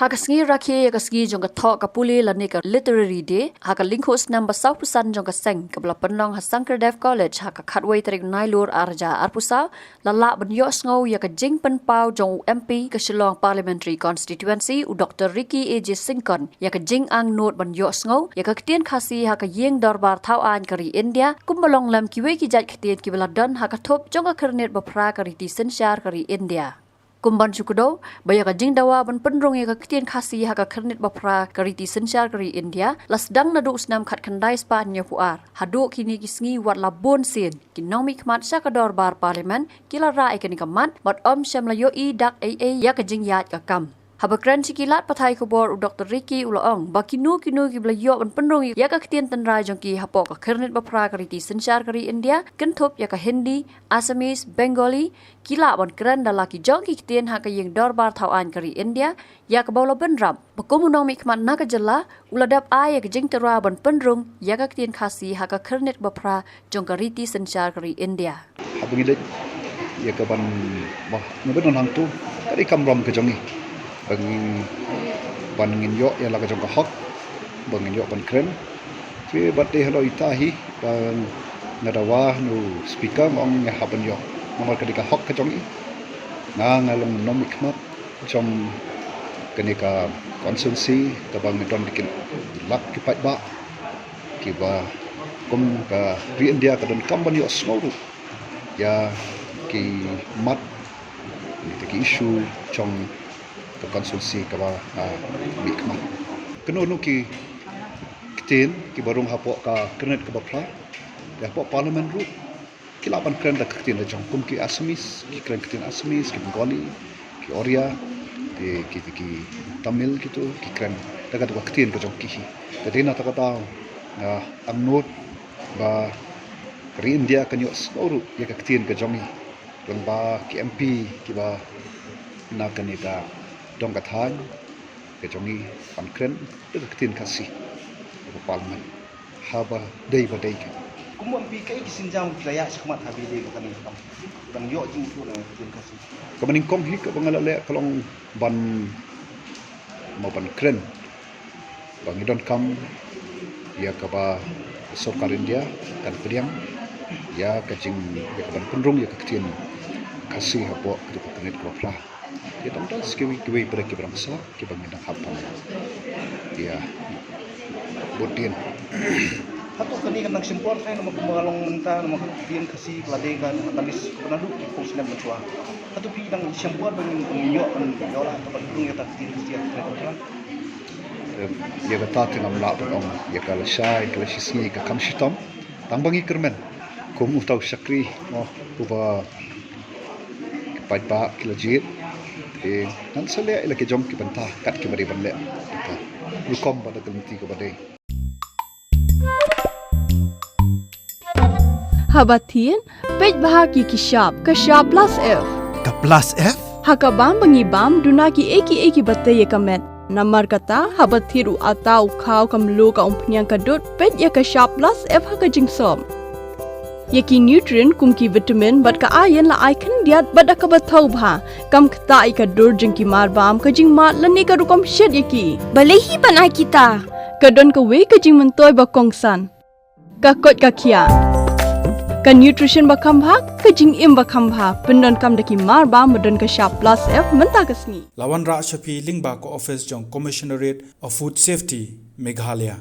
Hakasngi rakhi yakasngi jong ka thok ka puli la ne ka literary day haka linkhos number 100% jong ka seng ka bla penlong ha Sankerdev college haka khatway tarik nailur arja arpusa la la ban yo sngo ya ka jingpen pau jong MP ka Shillong parliamentary constituency u Dr. Ricky AJ Singkon ya ka jing ang not ban yo sngo ya ka Ktien Khasi haka yeng darbar thau an kari India kumbalong lam kiwe ki jat Ktien ki bla don haka thop jong ka kernet bapra kari ti sensyar kari India Kumban syukudo, baya ka jing dawa ban penrong ya ka Ktien Khasi haka kernit bapra kariti sensyar kari India, lasdang nadu usnam kat kandai spa nya puar. Haduk kini kisngi wat labon sin, kinomi kmat syakador bar parlimen, kila rai kini kamat, bat om syam layo i dak ya ka jing yat ka kam. Habakran sikilat patai kubor u Dr. Ricky Ulaong, bakinu kinu ki belayo ban penrong ya ka Ktien tenrai jongki hapok ka kernit bapra kariti sensyar kari India, kentup ya ka Hindi, Assamese, Bengali, kila ban keren dalaki jongki Ktien haka yeng dorbar tauan kari India, ya ka bawla benram, bakumunong mikmat naka jela, Ladep ya ka jing Tyrwa ban penrong ya ka Ktien Khasi haka kernit bapra jong kariti sensyar kari India. Habangilek ya ka ban ngabon nang tu, kadi kamram ka jongi. Bangin yo ya laga jong hok bangin yo ban kren fi batte halo itahi ban ngadawa nu speaker mong ya haban yo nomor kadika hok ka jong i na ngalong nomik mat jom kenika konsensi ka bang don dikin lak ki pat ba ki ba kum ka ri India ka don kamban yo smoru ya ki mat ki issue jong konsumsi kaba mikma keno nu ki Ktien ki barung hapok ka kernet ka bapla ya hapok parliament ru kilapan kren da Ktien da jong kum ki Assamese ki kren Ktien Assamese ki Bengali ki Oria ki Tamil gitu ki kren da ka Ktien ka jong ki jadi na ta kata amnot ba kri India kan yo snoru ya ka Ktien ka jongi lang ba ki MP ki ba na kanita dong kathan ke jongi pankren de Ktien Khasi ke parlimen haba dei ba dei kumon pi kai kisinjang playa sakmat habi de kan bang yo jing tu na Ktien Khasi kamaning kong hi ka bangalale kalong ban mo ban kren bang idon kam ya ka ba sokar India kan priang ya ka jing ya ka ban penrong ya ka Ktien Khasi hapo ke kanet ko pla ya tangta skiwi pada ki bangsa ki bangina hapan ya budin hatu kani kan simpor sai no magalong menta no Ktien Khasi klade kan talis penadu ki pos na machwa hatu pi nang simpor bang minyo an yola to padung ya ta Ktien Khasi ya bata tengam la ong ya kala shai kala shisni ka kam shitam tangbangi kermen kum utau sakri no kuba pai ba kilajit nan sale ila ke jom ki banta kat ki bari banle ta lukom pada kelmti ko badai Hadien pej bahagi ki shop ka shop plus f ka plus f haka bam bangi bam duna ki eki batte ye kamet namar kata habathiru atau khau kam lo ka umpnyang ka dot pej ya ka shop plus f haka jingsom Yaki nutrient kumki vitamin bat ka iron la icon diat bada ka bathau bha kam khta I ka dur jingki mar bam ka jing mat la ne ka rukom shed yaki balehi banai kita ka don ka we ka jing mentoy ba kongsan ka kot ka khia ka nutrition ba kham bha ka jing im ba kham bha pendon kam daki mar bam modon ka sharp plus f menta ka sni lawan ra shapi lingba ko office jong commissionerate of food safety Meghalaya